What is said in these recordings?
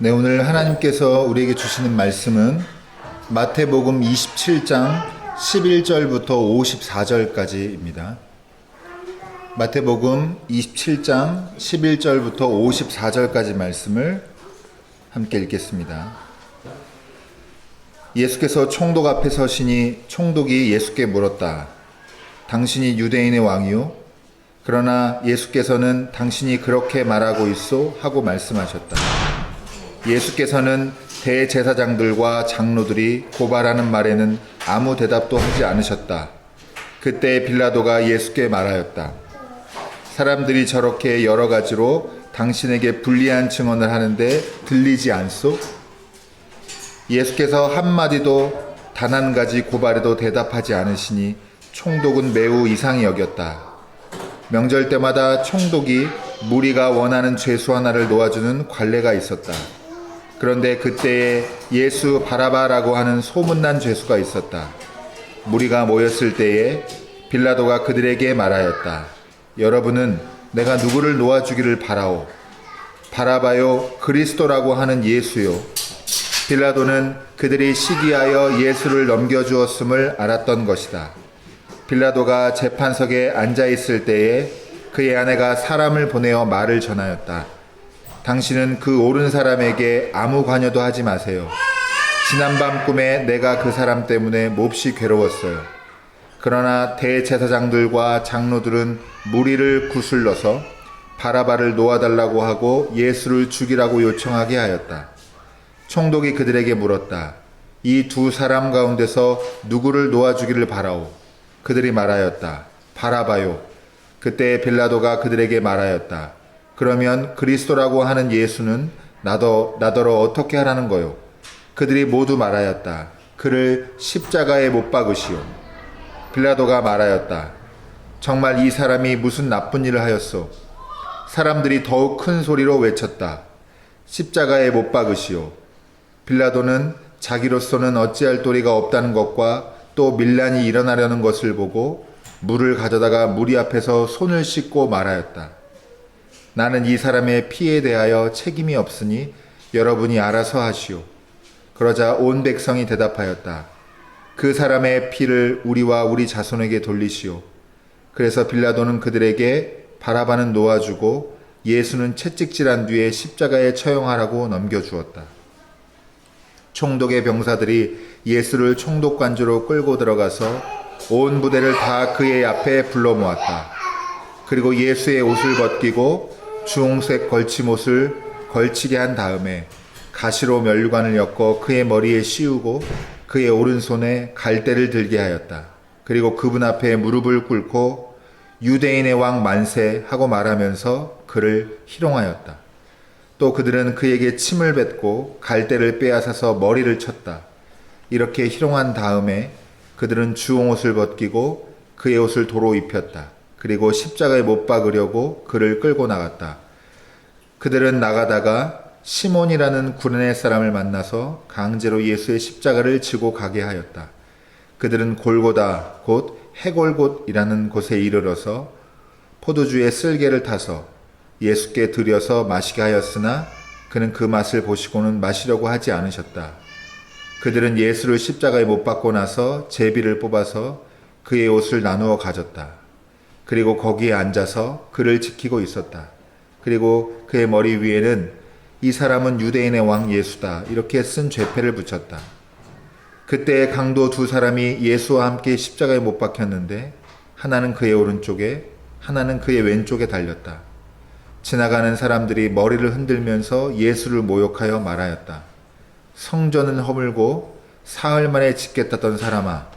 네, 오늘 하나님께서 우리에게 주시는 말씀은 마태복음 27장 11절부터 54절까지입니다. 마태복음 27장 11절부터 54절까지 말씀을 함께 읽겠습니다. 예수께서 총독 앞에 서시니 총독이 예수께 물었다. 당신이 유대인의 왕이요? 그러나 예수께서는 당신이 그렇게 말하고 있소? 하고 말씀하셨다. 예수께서는 대제사장들과 장로들이 고발하는 말에는 아무 대답도 하지 않으셨다. 그때 빌라도가 예수께 말하였다. 사람들이 저렇게 여러 가지로 당신에게 불리한 증언을 하는데 들리지 않소? 예수께서 한마디도 단 한 가지 고발에도 대답하지 않으시니 총독은 매우 이상히 여겼다. 명절 때마다 총독이 무리가 원하는 죄수 하나를 놓아주는 관례가 있었다. 그런데 그때에 예수 바라바라고 하는 소문난 죄수가 있었다. 무리가 모였을 때에 빌라도가 그들에게 말하였다. 여러분은 내가 누구를 놓아주기를 바라오? 바라바요, 그리스도라고 하는 예수요. 빌라도는 그들이 시기하여 예수를 넘겨주었음을 알았던 것이다. 빌라도가 재판석에 앉아있을 때에 그의 아내가 사람을 보내어 말을 전하였다. 당신은 그 옳은 사람에게 아무 관여도 하지 마세요. 지난밤 꿈에 내가 그 사람 때문에 몹시 괴로웠어요. 그러나 대제사장들과 장로들은 무리를 구슬러서 바라바를 놓아달라고 하고 예수를 죽이라고 요청하게 하였다. 총독이 그들에게 물었다. 이 두 사람 가운데서 누구를 놓아주기를 바라오? 그들이 말하였다. 바라바요. 그때 빌라도가 그들에게 말하였다. 그러면 그리스도라고 하는 예수는 나더러 어떻게 하라는 거요? 그들이 모두 말하였다. 그를 십자가에 못 박으시오. 빌라도가 말하였다. 정말 이 사람이 무슨 나쁜 일을 하였소? 사람들이 더욱 큰 소리로 외쳤다. 십자가에 못 박으시오. 빌라도는 자기로서는 어찌할 도리가 없다는 것과 또 밀란이 일어나려는 것을 보고 물을 가져다가 무리 앞에서 손을 씻고 말하였다. 나는 이 사람의 피에 대하여 책임이 없으니 여러분이 알아서 하시오. 그러자 온 백성이 대답하였다. 그 사람의 피를 우리와 우리 자손에게 돌리시오. 그래서 빌라도는 그들에게 바라바는 놓아주고 예수는 채찍질한 뒤에 십자가에 처형하라고 넘겨주었다. 총독의 병사들이 예수를 총독관주로 끌고 들어가서 온 부대를 다 그의 앞에 불러 모았다. 그리고 예수의 옷을 벗기고 주홍색 걸침옷을 걸치게 한 다음에 가시로 면류관을 엮어 그의 머리에 씌우고 그의 오른손에 갈대를 들게 하였다. 그리고 그분 앞에 무릎을 꿇고 유대인의 왕 만세 하고 말하면서 그를 희롱하였다. 또 그들은 그에게 침을 뱉고 갈대를 빼앗아서 머리를 쳤다. 이렇게 희롱한 다음에 그들은 주홍옷을 벗기고 그의 옷을 도로 입혔다. 그리고 십자가에 못 박으려고 그를 끌고 나갔다. 그들은 나가다가 시몬이라는 구레네 사람을 만나서 강제로 예수의 십자가를 지고 가게 하였다. 그들은 골고다 곧 해골곳이라는 곳에 이르러서 포도주에 쓸개를 타서 예수께 드려서 마시게 하였으나 그는 그 맛을 보시고는 마시려고 하지 않으셨다. 그들은 예수를 십자가에 못 박고 나서 제비를 뽑아서 그의 옷을 나누어 가졌다. 그리고 거기에 앉아서 그를 지키고 있었다. 그리고 그의 머리 위에는 이 사람은 유대인의 왕 예수다 이렇게 쓴 죄패를 붙였다. 그때 강도 두 사람이 예수와 함께 십자가에 못 박혔는데 하나는 그의 오른쪽에 하나는 그의 왼쪽에 달렸다. 지나가는 사람들이 머리를 흔들면서 예수를 모욕하여 말하였다. 성전은 허물고 사흘 만에 짓겠다던 사람아,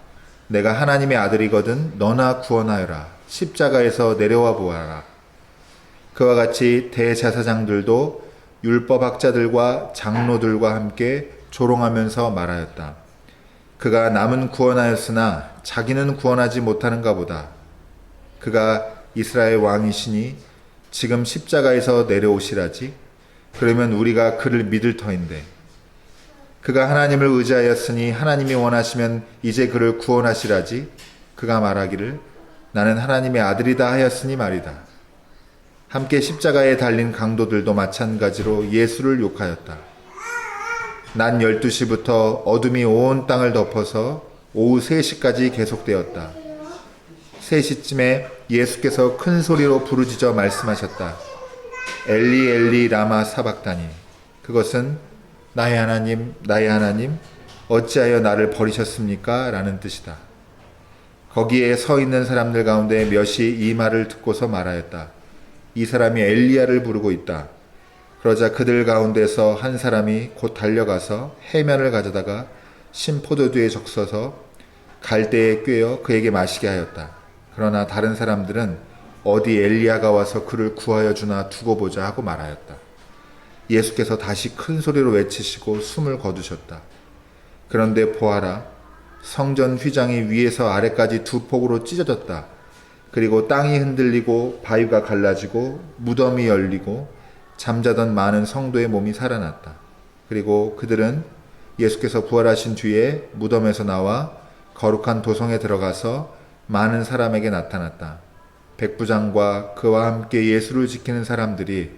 내가 하나님의 아들이거든 너나 구원하여라. 십자가에서 내려와 보아라. 그와 같이 대제사장들도 율법학자들과 장로들과 함께 조롱하면서 말하였다. 그가 남은 구원하였으나 자기는 구원하지 못하는가 보다. 그가 이스라엘 왕이시니 지금 십자가에서 내려오시라지. 그러면 우리가 그를 믿을 터인데. 그가 하나님을 의지하였으니 하나님이 원하시면 이제 그를 구원하시라지. 그가 말하기를 나는 하나님의 아들이다 하였으니 말이다. 함께 십자가에 달린 강도들도 마찬가지로 예수를 욕하였다. 낮 12시부터 어둠이 온 땅을 덮어서 오후 3시까지 계속되었다. 3시쯤에 예수께서 큰 소리로 부르짖어 말씀하셨다. 엘리 엘리 라마 사박다니. 그것은 나의 하나님 나의 하나님 어찌하여 나를 버리셨습니까? 라는 뜻이다. 거기에 서 있는 사람들 가운데 몇이 이 말을 듣고서 말하였다. 이 사람이 엘리야를 부르고 있다. 그러자 그들 가운데서 한 사람이 곧 달려가서 해면을 가져다가 신포도주에 적셔서 갈대에 꿰어 그에게 마시게 하였다. 그러나 다른 사람들은 어디 엘리야가 와서 그를 구하여 주나 두고 보자 하고 말하였다. 예수께서 다시 큰 소리로 외치시고 숨을 거두셨다. 그런데 보아라, 성전 휘장이 위에서 아래까지 두 폭으로 찢어졌다. 그리고 땅이 흔들리고 바위가 갈라지고 무덤이 열리고 잠자던 많은 성도의 몸이 살아났다. 그리고 그들은 예수께서 부활하신 뒤에 무덤에서 나와 거룩한 도성에 들어가서 많은 사람에게 나타났다. 백부장과 그와 함께 예수를 지키는 사람들이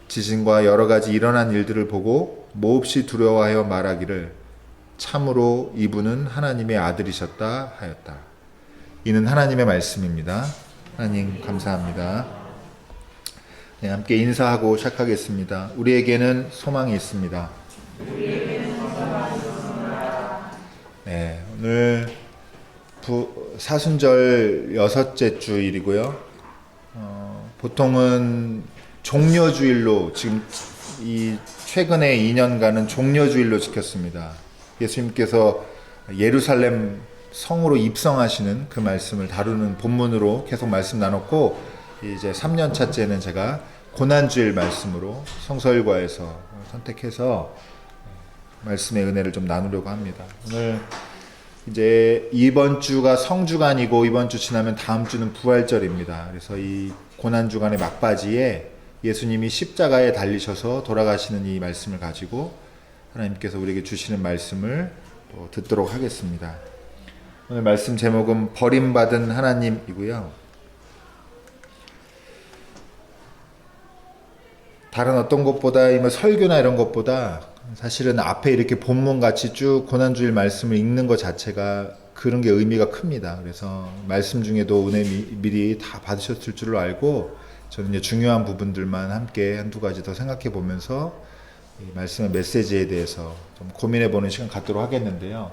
지진과 여러 가지 일어난 일들을 보고 몹시 두려워하여 말하기를 참으로 이분은 하나님의 아들이셨다 하였다. 이는 하나님의 말씀입니다. 하나님 감사합니다. 네, 함께 인사하고 시작하겠습니다. 우리에게는 소망이 있습니다. 네, 오늘 사순절 6째 주일이고요. 보통은 종려주일로 지금 이 최근에 2년간은 종려주일로 지켰습니다. 예수님께서 예루살렘 성으로 입성하시는 그 말씀을 다루는 본문으로 계속 말씀 나눴고, 이제 3년차째는 제가 고난주일 말씀으로 성서일과에서 선택해서 말씀의 은혜를 좀 나누려고 합니다. 오늘 이제 이번 주가 성주간이고 이번 주 지나면 다음 주는 부활절입니다. 그래서 이 고난주간의 막바지에 예수님이 십자가에 달리셔서 돌아가시는 이 말씀을 가지고 하나님께서 우리에게 주시는 말씀을 또 듣도록 하겠습니다. 오늘 말씀 제목은 버림받은 하나님이고요. 다른 어떤 것보다 설교나 이런 것보다 사실은 앞에 이렇게 본문같이 쭉 고난주일 말씀을 읽는 것 자체가 그런 게 의미가 큽니다. 그래서 말씀 중에도 은혜 미리 다 받으셨을 줄로 알고 저는 이제 중요한 부분들만 함께 한두 가지 더 생각해 보면서 이 말씀의 메시지에 대해서 좀 고민해 보는 시간 갖도록 하겠는데요.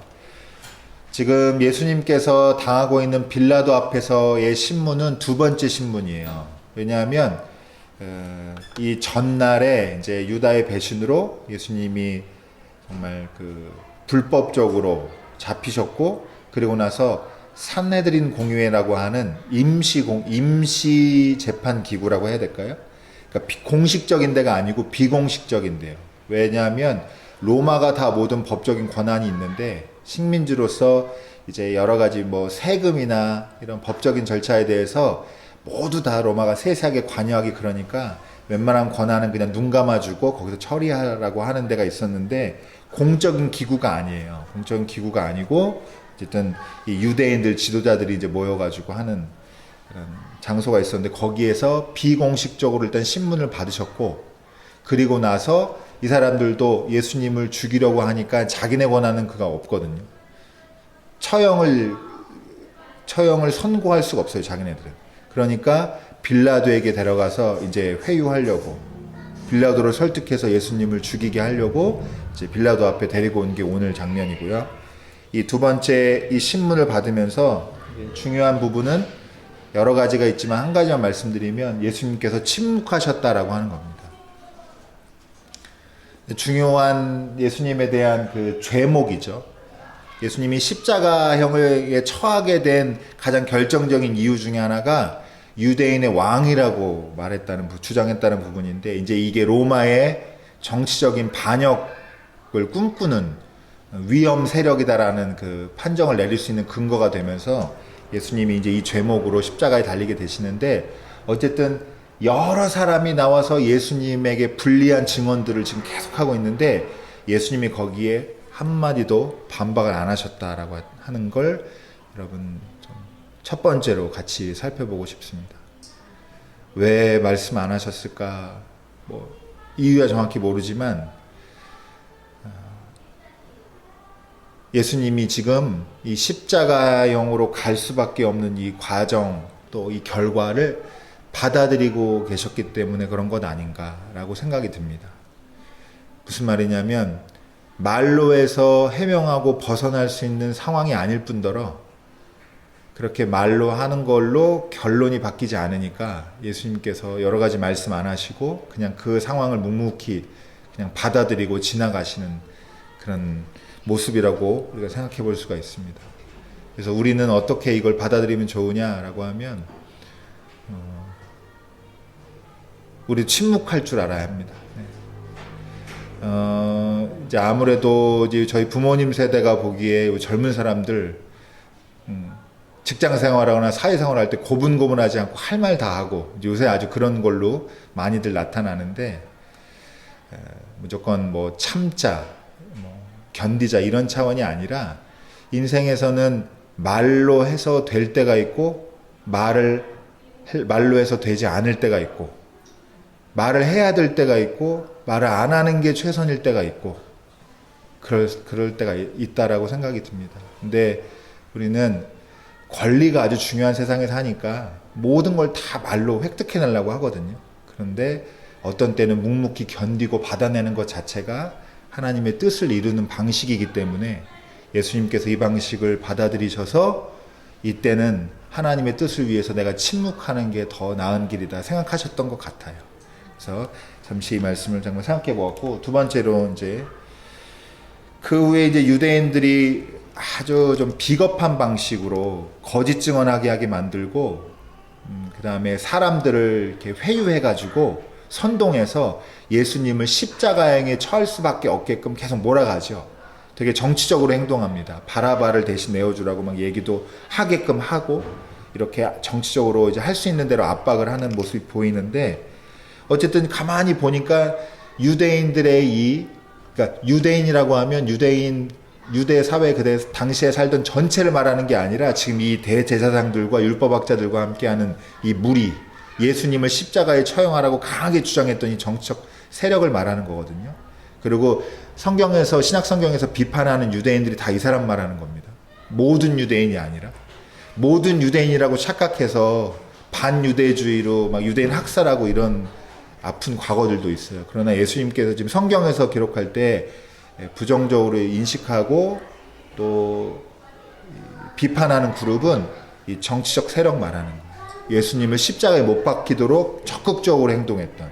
지금 예수님께서 당하고 있는 빌라도 앞에서의 신문은 두 번째 신문이에요. 왜냐하면 이 전날에 이제 유다의 배신으로 예수님이 정말 불법적으로 잡히셨고, 그리고 나서 산헤드린 공의회라고 하는 임시 재판 기구라고 해야 될까요? 그러니까 공식적인 데가 아니고 비공식적인 데요. 왜냐하면 로마가 다 모든 법적인 권한이 있는데 식민지로서 이제 여러 가지 세금이나 이런 법적인 절차에 대해서 모두 다 로마가 세세하게 관여하기, 그러니까 웬만한 권한은 그냥 눈 감아주고 거기서 처리하라고 하는 데가 있었는데 공적인 기구가 아니에요. 공적인 기구가 아니고 어쨌든 이 유대인들 지도자들이 이제 모여가지고 하는 그런 장소가 있었는데 거기에서 비공식적으로 일단 신문을 받으셨고, 그리고 나서 이 사람들도 예수님을 죽이려고 하니까 자기네 권한은 그가 없거든요. 처형을 선고할 수가 없어요, 자기네들은. 그러니까 빌라도에게 데려가서 이제 회유하려고, 빌라도를 설득해서 예수님을 죽이게 하려고 이제 빌라도 앞에 데리고 온 게 오늘 장면이고요. 이 두 번째 이 신문을 받으면서 중요한 부분은 여러 가지가 있지만 한 가지만 말씀드리면 예수님께서 침묵하셨다라고 하는 겁니다. 중요한 예수님에 대한 그 죄목이죠. 예수님이 십자가형에 처하게 된 가장 결정적인 이유 중에 하나가 유대인의 왕이라고 주장했다는 부분인데, 이제 이게 로마의 정치적인 반역을 꿈꾸는 위험 세력이다라는 그 판정을 내릴 수 있는 근거가 되면서 예수님이 이제 이 죄목으로 십자가에 달리게 되시는데, 어쨌든 여러 사람이 나와서 예수님에게 불리한 증언들을 지금 계속하고 있는데 예수님이 거기에 한마디도 반박을 안 하셨다라고 하는 걸 여러분 첫 번째로 같이 살펴보고 싶습니다. 왜 말씀 안 하셨을까? 이유야 정확히 모르지만 예수님이 지금 이 십자가형으로 갈 수밖에 없는 이 과정, 또 이 결과를 받아들이고 계셨기 때문에 그런 것 아닌가라고 생각이 듭니다. 무슨 말이냐면 말로 해서 해명하고 벗어날 수 있는 상황이 아닐 뿐더러 그렇게 말로 하는 걸로 결론이 바뀌지 않으니까 예수님께서 여러 가지 말씀 안 하시고 그냥 그 상황을 묵묵히 그냥 받아들이고 지나가시는 그런 모습이라고 우리가 생각해 볼 수가 있습니다. 그래서 우리는 어떻게 이걸 받아들이면 좋으냐라고 하면 우리 침묵할 줄 알아야 합니다. 이제 아무래도 이제 저희 부모님 세대가 보기에 젊은 사람들 직장 생활하거나 사회 생활할 때 고분고분하지 않고 할 말 다 하고 요새 아주 그런 걸로 많이들 나타나는데 무조건 뭐 참자, 뭐 견디자 이런 차원이 아니라 인생에서는 말로 해서 될 때가 있고 말로 해서 되지 않을 때가 있고 말을 해야 될 때가 있고 말을 안 하는 게 최선일 때가 있고 그럴 때가 있다라고 생각이 듭니다. 근데 우리는 권리가 아주 중요한 세상에 사니까 모든 걸 다 말로 획득해내려고 하거든요. 그런데 어떤 때는 묵묵히 견디고 받아내는 것 자체가 하나님의 뜻을 이루는 방식이기 때문에 예수님께서 이 방식을 받아들이셔서 이때는 하나님의 뜻을 위해서 내가 침묵하는 게 더 나은 길이다 생각하셨던 것 같아요. 그래서 잠시 이 말씀을 정말 생각해 보았고, 두 번째로 이제 그 후에 이제 유대인들이 아주 좀 비겁한 방식으로 거짓 증언하게 하게 만들고, 그 다음에 사람들을 이렇게 회유해가지고 선동해서 예수님을 십자가형에 처할 수밖에 없게끔 계속 몰아가죠. 되게 정치적으로 행동합니다. 바라바를 대신 내어주라고 막 얘기도 하게끔 하고, 이렇게 정치적으로 이제 할 수 있는 대로 압박을 하는 모습이 보이는데, 어쨌든 가만히 보니까 유대인들의 그러니까 유대인이라고 하면 유대 사회 그때 당시에 살던 전체를 말하는 게 아니라 지금 이 대제사장들과 율법학자들과 함께하는 이 무리, 예수님을 십자가에 처형하라고 강하게 주장했던 이 정치적 세력을 말하는 거거든요. 그리고 성경에서, 신약 성경에서 비판하는 유대인들이 다 이 사람 말하는 겁니다. 모든 유대인이 아니라 모든 유대인이라고 착각해서 반유대주의로 막 유대인 학살하고 이런 아픈 과거들도 있어요. 그러나 예수님께서 지금 성경에서 기록할 때 부정적으로 인식하고 또 비판하는 그룹은 이 정치적 세력 말하는 거예요. 예수님을 십자가에 못 박히도록 적극적으로 행동했던.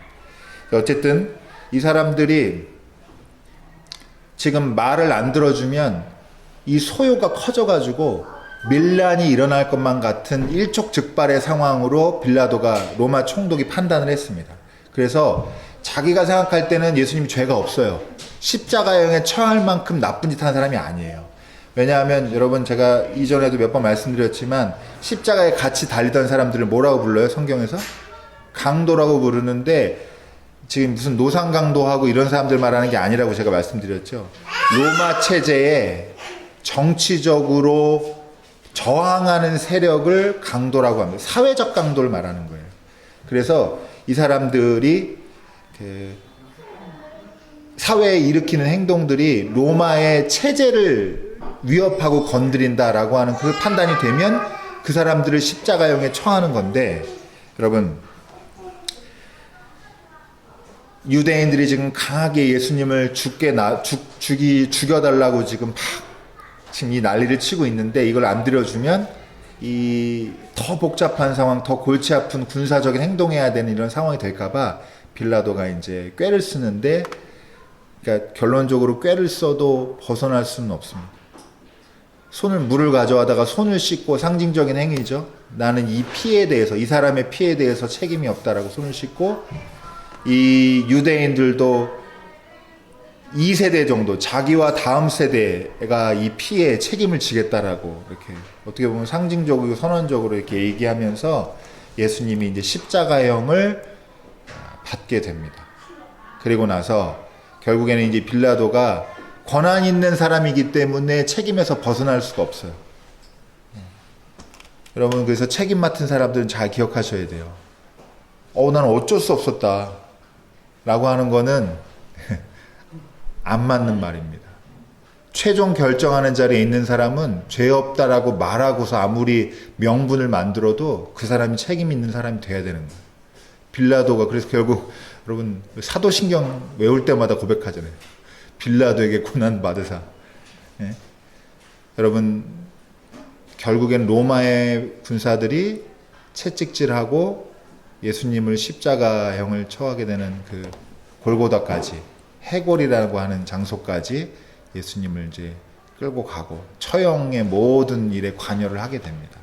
어쨌든 이 사람들이 지금 말을 안 들어주면 이 소요가 커져가지고 밀란이 일어날 것만 같은 일촉즉발의 상황으로 빌라도가 로마 총독이 판단을 했습니다. 그래서 자기가 생각할 때는 예수님 죄가 없어요. 십자가형에 처할 만큼 나쁜 짓 하는 사람이 아니에요. 왜냐하면 여러분, 제가 이전에도 몇 번 말씀드렸지만 십자가에 같이 달리던 사람들을 뭐라고 불러요? 성경에서? 강도라고 부르는데, 지금 무슨 노상강도하고 이런 사람들 말하는 게 아니라고 제가 말씀드렸죠. 로마 체제에 정치적으로 저항하는 세력을 강도라고 합니다. 사회적 강도를 말하는 거예요. 그래서 이 사람들이 사회에 일으키는 행동들이 로마의 체제를 위협하고 건드린다라고 하는 그 판단이 되면 그 사람들을 십자가형에 처하는 건데, 여러분, 유대인들이 지금 강하게 예수님을 죽여달라고 지금 이 난리를 치고 있는데, 이걸 안 들여주면 이 더 복잡한 상황, 더 골치 아픈 군사적인 행동해야 되는 이런 상황이 될까봐 빌라도가 이제 꾀를 쓰는데, 그러니까 결론적으로 꾀를 써도 벗어날 수는 없습니다. 물을 가져와다가 손을 씻고, 상징적인 행위죠. 나는 이 피해에 대해서, 이 사람의 피해에 대해서 책임이 없다라고 손을 씻고, 이 유대인들도 2세대 정도, 자기와 다음 세대가 이 피해에 책임을 지겠다라고, 이렇게 어떻게 보면 상징적이고 선언적으로 이렇게 얘기하면서 예수님이 이제 십자가형을 받게 됩니다. 그리고 나서 결국에는 이제 빌라도가 권한 있는 사람이기 때문에 책임에서 벗어날 수가 없어요. 여러분, 그래서 책임 맡은 사람들은 잘 기억하셔야 돼요. 나는 어쩔 수 없었다 라고 하는 거는 안 맞는 말입니다. 최종 결정하는 자리에 있는 사람은 죄 없다라고 말하고서 아무리 명분을 만들어도 그 사람이 책임 있는 사람이 돼야 되는 거예요. 빌라도가 그래서 결국 여러분 사도신경 외울 때마다 고백하잖아요. 빌라도에게 고난 받으사. 예? 여러분 결국엔 로마의 군사들이 채찍질하고 예수님을 십자가형을 처하게 되는 그 골고다까지 해골이라고 하는 장소까지 예수님을 이제 끌고 가고 처형의 모든 일에 관여를 하게 됩니다.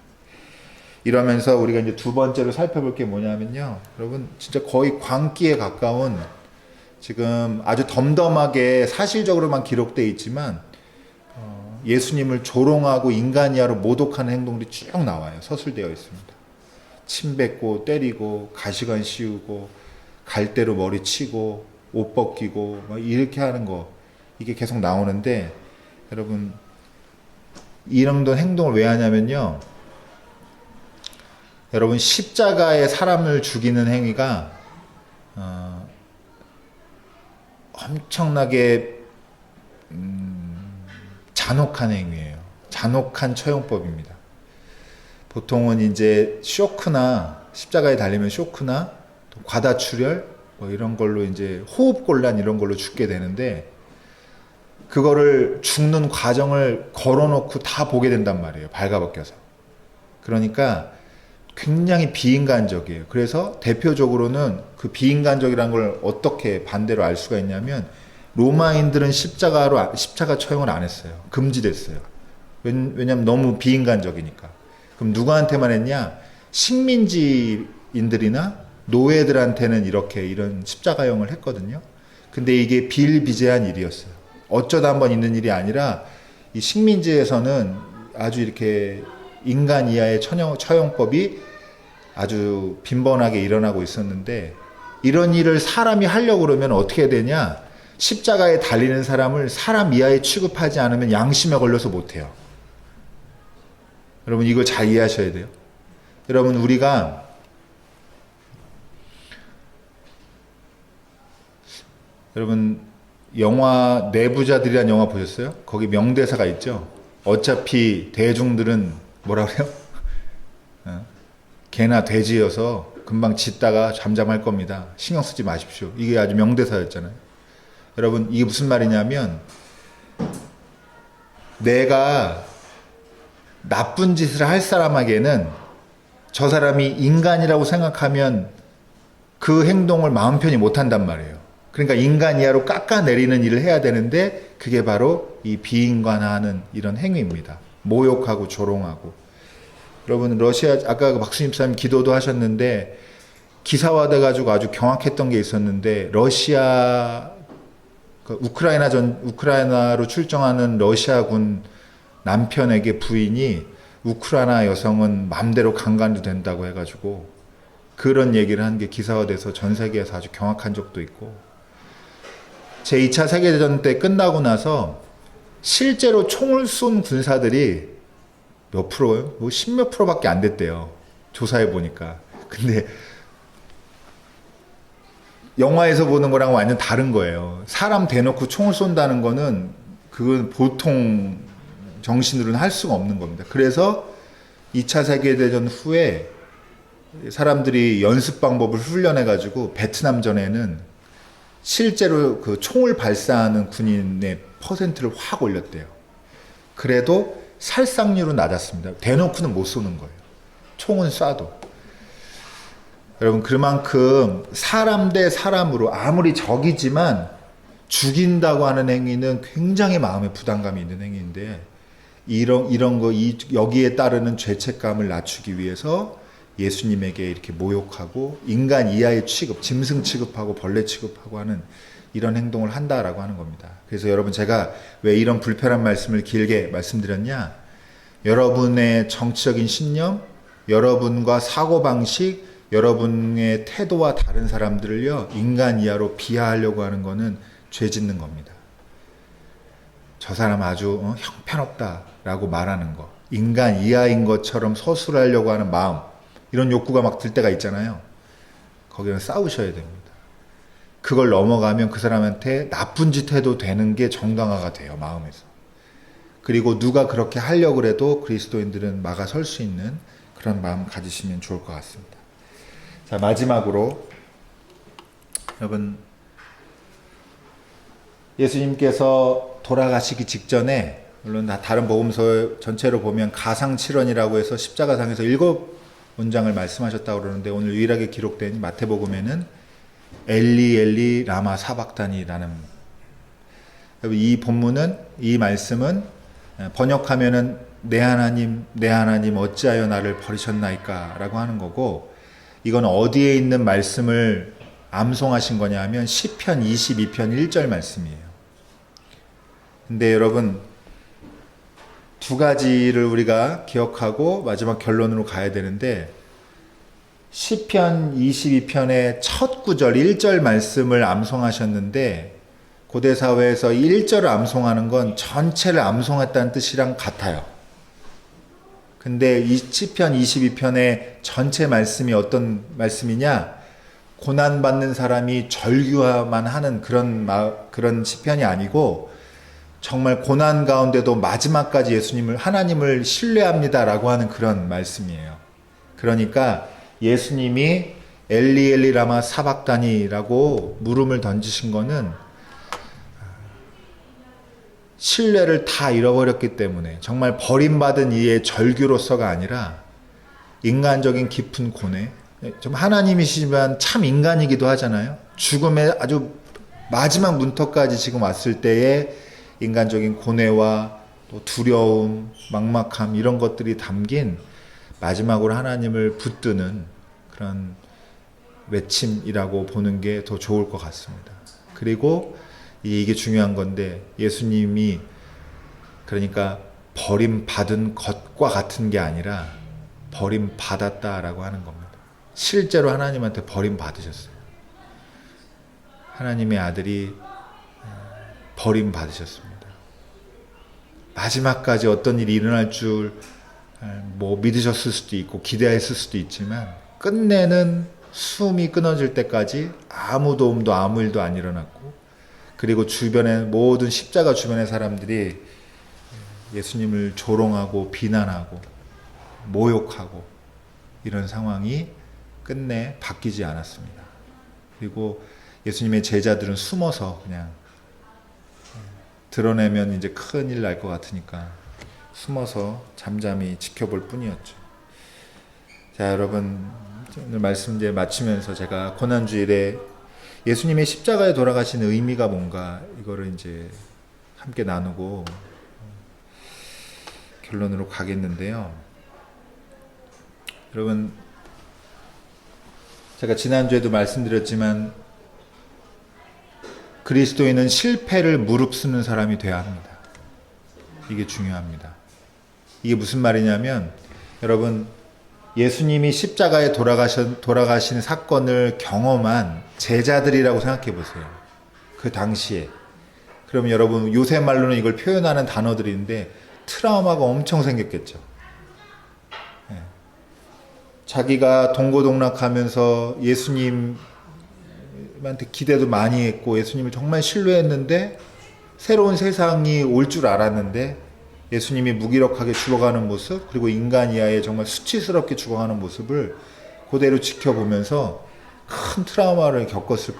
이러면서 우리가 이제 두 번째로 살펴볼 게 뭐냐면요. 여러분 진짜 거의 광기에 가까운 지금 아주 덤덤하게 사실적으로만 기록되어 있지만 예수님을 조롱하고 인간 이하로 모독하는 행동들이 쭉 나와요. 서술되어 있습니다. 침 뱉고 때리고 가시관 씌우고 갈대로 머리 치고 옷 벗기고 막 이렇게 하는 거 이게 계속 나오는데 여러분 이런 행동을 왜 하냐면요. 여러분 십자가에 사람을 죽이는 행위가 엄청나게 잔혹한 행위예요. 잔혹한 처형법입니다. 보통은 이제 쇼크나 십자가에 달리면 쇼크나 또 과다출혈 뭐 이런 걸로 이제 호흡곤란 이런 걸로 죽게 되는데 그거를 죽는 과정을 걸어놓고 다 보게 된단 말이에요. 발가벗겨서. 그러니까 굉장히 비인간적이에요. 그래서 대표적으로는 그 비인간적이라는 걸 어떻게 반대로 알 수가 있냐면 로마인들은 십자가 처형을 안 했어요. 금지됐어요. 왜냐면 너무 비인간적이니까. 그럼 누구한테만 했냐? 식민지인들이나 노예들한테는 이런 십자가형을 했거든요. 근데 이게 비일비재한 일이었어요. 어쩌다 한번 있는 일이 아니라 이 식민지에서는 아주 이렇게 인간 이하의 처형법이 아주 빈번하게 일어나고 있었는데 이런 일을 사람이 하려고 그러면 어떻게 되냐? 십자가에 달리는 사람을 사람 이하에 취급하지 않으면 양심에 걸려서 못해요. 여러분 이걸 잘 이해하셔야 돼요. 여러분 우리가 여러분 영화 내부자들이라는 영화 보셨어요? 거기 명대사가 있죠. 어차피 대중들은 뭐라 그래요? 개나 돼지여서 금방 짖다가 잠잠할 겁니다. 신경 쓰지 마십시오. 이게 아주 명대사였잖아요. 여러분 이게 무슨 말이냐면 내가 나쁜 짓을 할 사람에게는 저 사람이 인간이라고 생각하면 그 행동을 마음 편히 못한단 말이에요. 그러니까 인간 이하로 깎아내리는 일을 해야 되는데 그게 바로 이 비인간화하는 이런 행위입니다. 모욕하고 조롱하고. 여러분 러시아 아까 박수님 사님 기도도 하셨는데 기사화돼 가지고 아주 경악했던 게 있었는데 러시아 우크라이나로 출정하는 러시아군 남편에게 부인이 우크라이나 여성은 맘대로 강간도 된다고 해가지고 그런 얘기를 한 게 기사화돼서 전 세계에서 아주 경악한 적도 있고 제2차 세계대전 때 끝나고 나서 실제로 총을 쏜 군사들이 몇 프로요? 뭐 10몇 프로밖에 안 됐대요. 조사해 보니까. 근데 영화에서 보는 거랑 완전 다른 거예요. 사람 대놓고 총을 쏜다는 거는 그건 보통 정신으로는 할 수가 없는 겁니다. 그래서 2차 세계대전 후에 사람들이 연습 방법을 훈련해가지고 베트남전에는 실제로 그 총을 발사하는 군인의 퍼센트를 확 올렸대요. 그래도 살상률은 낮았습니다. 대놓고는 못 쏘는 거예요. 총은 쏴도. 여러분 그만큼 사람 대 사람으로 아무리 적이지만 죽인다고 하는 행위는 굉장히 마음에 부담감이 있는 행위인데 이런 거 여기에 따르는 죄책감을 낮추기 위해서 예수님에게 이렇게 모욕하고 인간 이하의 취급, 짐승 취급하고 벌레 취급하고 하는 이런 행동을 한다라고 하는 겁니다. 그래서 여러분 제가 왜 이런 불편한 말씀을 길게 말씀드렸냐? 여러분의 정치적인 신념, 여러분과 사고방식, 여러분의 태도와 다른 사람들을요 인간 이하로 비하하려고 하는 거는 죄 짓는 겁니다. 저 사람 아주 형편없다라고 말하는 거, 인간 이하인 것처럼 서술하려고 하는 마음, 이런 욕구가 막 들 때가 있잖아요. 거기는 싸우셔야 됩니다. 그걸 넘어가면 그 사람한테 나쁜 짓 해도 되는 게 정당화가 돼요, 마음에서. 그리고 누가 그렇게 하려고 해도 그리스도인들은 막아설 수 있는 그런 마음 가지시면 좋을 것 같습니다. 자, 마지막으로 여러분, 예수님께서 돌아가시기 직전에, 물론 다른 복음서 전체로 보면 가상칠언이라고 해서 십자가상에서 7문장을 말씀하셨다고 그러는데, 오늘 유일하게 기록된 마태복음에는 엘리 엘리 라마 사박다니라는, 이 본문은, 이 말씀은 번역하면은 내 하나님 어찌하여 나를 버리셨나이까 라고 하는 거고, 이건 어디에 있는 말씀을 암송하신 거냐 하면 시편 22편 1절 말씀이에요. 근데 여러분, 두 가지를 우리가 기억하고 마지막 결론으로 가야 되는데, 시편 22편의 첫 구절 1절 말씀을 암송하셨는데, 고대사회에서 1절을 암송하는 건 전체를 암송했다는 뜻이랑 같아요. 근데 이 시편 22편의 전체 말씀이 어떤 말씀이냐? 고난받는 사람이 절규만 하는 그런 시편이 아니고, 정말 고난 가운데도 마지막까지 하나님을 신뢰합니다라고 하는 그런 말씀이에요. 그러니까 예수님이 엘리 엘리 라마 사박다니라고 물음을 던지신 거는 신뢰를 다 잃어버렸기 때문에, 정말 버림받은 이의 절규로서가 아니라 인간적인 깊은 고뇌, 좀 하나님이시지만 참 인간이기도 하잖아요. 죽음의 아주 마지막 문턱까지 지금 왔을 때의 인간적인 고뇌와 또 두려움, 막막함, 이런 것들이 담긴 마지막으로 하나님을 붙드는 그런 외침이라고 보는 게 더 좋을 것 같습니다. 그리고 이게 중요한 건데, 예수님이 그러니까 버림받은 것과 같은 게 아니라 버림받았다라고 하는 겁니다. 실제로 하나님한테 버림받으셨어요. 하나님의 아들이 버림받으셨습니다. 마지막까지 어떤 일이 일어날 줄 믿으셨을 수도 있고 기대했을 수도 있지만, 끝내는 숨이 끊어질 때까지 아무 도움도 아무 일도 안 일어났고, 그리고 모든 십자가 주변의 사람들이 예수님을 조롱하고 비난하고 모욕하고 이런 상황이 끝내 바뀌지 않았습니다. 그리고 예수님의 제자들은 숨어서 그냥 드러내면 이제 큰일 날 것 같으니까 숨어서 잠잠히 지켜볼 뿐이었죠. 자, 여러분, 오늘 말씀 이제 마치면서 제가 고난주일에 예수님의 십자가에 돌아가신 의미가 뭔가, 이거를 이제 함께 나누고 결론으로 가겠는데요. 여러분, 제가 지난주에도 말씀드렸지만 그리스도인은 실패를 무릅쓰는 사람이 되어야 합니다. 이게 중요합니다. 이게 무슨 말이냐면, 여러분, 예수님이 십자가에 돌아가신 사건을 경험한 제자들이라고 생각해 보세요. 그 당시에. 그러면 여러분, 요새 말로는 이걸 표현하는 단어들인데 트라우마가 엄청 생겼겠죠. 네. 자기가 동고동락하면서 예수님한테 기대도 많이 했고 예수님을 정말 신뢰했는데, 새로운 세상이 올 줄 알았는데 예수님이 무기력하게 죽어가는 모습, 그리고 인간 이하에 정말 수치스럽게 죽어가는 모습을 그대로 지켜보면서 큰 트라우마를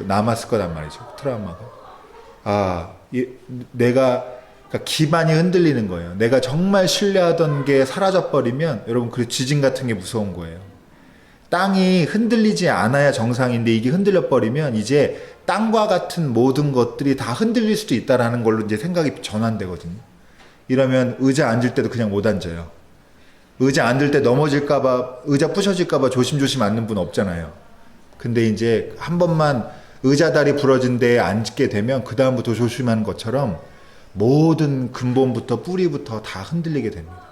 남았을 거란 말이죠. 트라우마가. 그러니까 기반이 흔들리는 거예요. 내가 정말 신뢰하던 게 사라져버리면, 여러분, 그 지진 같은 게 무서운 거예요. 땅이 흔들리지 않아야 정상인데, 이게 흔들려버리면 이제 땅과 같은 모든 것들이 다 흔들릴 수도 있다라는 걸로 이제 생각이 전환되거든요. 이러면 의자 앉을 때도 그냥 못 앉아요. 의자 앉을 때 넘어질까봐, 의자 부셔질까봐 조심조심 앉는 분 없잖아요. 근데 이제 한 번만 의자 다리 부러진 데에 앉게 되면 그다음부터 조심하는 것처럼 모든 근본부터 뿌리부터 다 흔들리게 됩니다.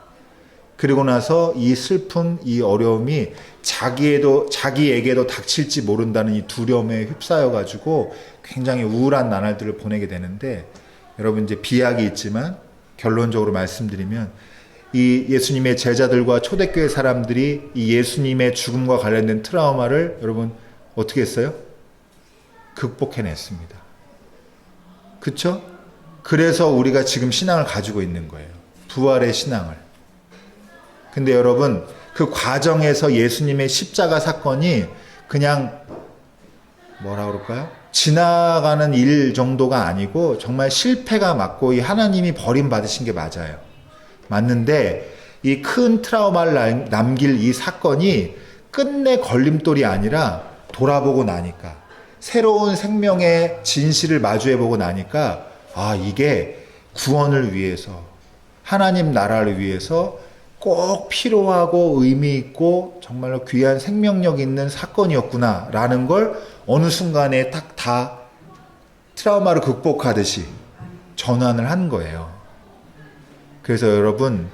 그리고 나서 이 슬픔, 이 어려움이 자기에게도 닥칠지 모른다는 이 두려움에 휩싸여가지고 굉장히 우울한 나날들을 보내게 되는데, 여러분, 이제 비약이 있지만 결론적으로 말씀드리면, 이 예수님의 제자들과 초대교회 사람들이 이 예수님의 죽음과 관련된 트라우마를 여러분 어떻게 했어요? 극복해냈습니다. 그쵸? 그래서 우리가 지금 신앙을 가지고 있는 거예요. 부활의 신앙을. 근데 여러분, 그 과정에서 예수님의 십자가 사건이 그냥 뭐라 그럴까요? 지나가는 일 정도가 아니고 정말 실패가 맞고 이 하나님이 버림받으신 게 맞아요. 맞는데 이 큰 트라우마를 남길 이 사건이 끝내 걸림돌이 아니라 돌아보고 나니까, 새로운 생명의 진실을 마주해보고 나니까, 아, 이게 구원을 위해서, 하나님 나라를 위해서 꼭 필요하고 의미 있고 정말로 귀한 생명력 있는 사건이었구나 라는 걸 어느 순간에 딱 다 트라우마를 극복하듯이 전환을 한 거예요. 그래서 여러분,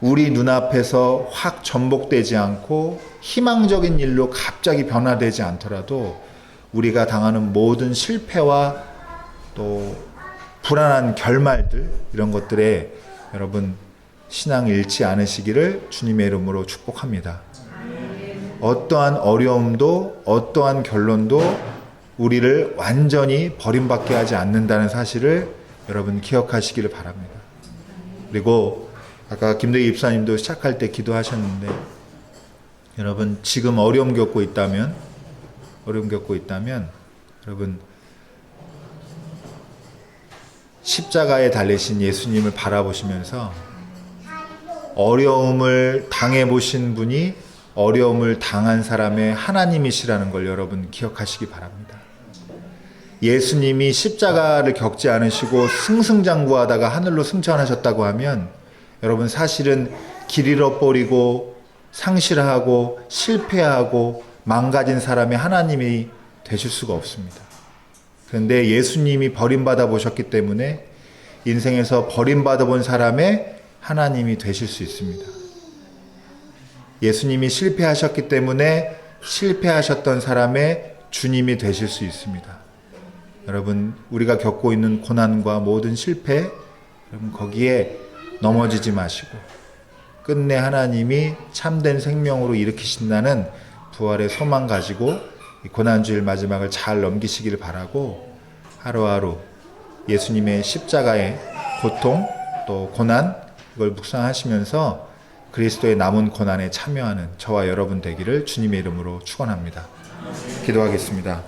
우리 눈앞에서 확 전복되지 않고 희망적인 일로 갑자기 변화되지 않더라도 우리가 당하는 모든 실패와 또 불안한 결말들, 이런 것들에 여러분 신앙 잃지 않으시기를 주님의 이름으로 축복합니다. 어떠한 어려움도 어떠한 결론도 우리를 완전히 버림받게 하지 않는다는 사실을 여러분 기억하시기를 바랍니다. 그리고 아까 김대희 입사님도 시작할 때 기도하셨는데, 여러분 지금 어려움 겪고 있다면 여러분 십자가에 달리신 예수님을 바라보시면서 어려움을 당해보신 분이 어려움을 당한 사람의 하나님이시라는 걸 여러분 기억하시기 바랍니다. 예수님이 십자가를 겪지 않으시고 승승장구하다가 하늘로 승천하셨다고 하면 여러분 사실은 길 잃어버리고 상실하고 실패하고 망가진 사람의 하나님이 되실 수가 없습니다. 그런데 예수님이 버림받아 보셨기 때문에 인생에서 버림받아 본 사람의 하나님이 되실 수 있습니다. 예수님이 실패하셨기 때문에 실패하셨던 사람의 주님이 되실 수 있습니다. 여러분, 우리가 겪고 있는 고난과 모든 실패, 여러분 거기에 넘어지지 마시고 끝내 하나님이 참된 생명으로 일으키신다는 부활의 소망 가지고 이 고난주일 마지막을 잘 넘기시기를 바라고, 하루하루 예수님의 십자가의 고통 또 고난, 이걸 묵상하시면서 그리스도의 남은 고난에 참여하는 저와 여러분 되기를 주님의 이름으로 축원합니다. 기도하겠습니다.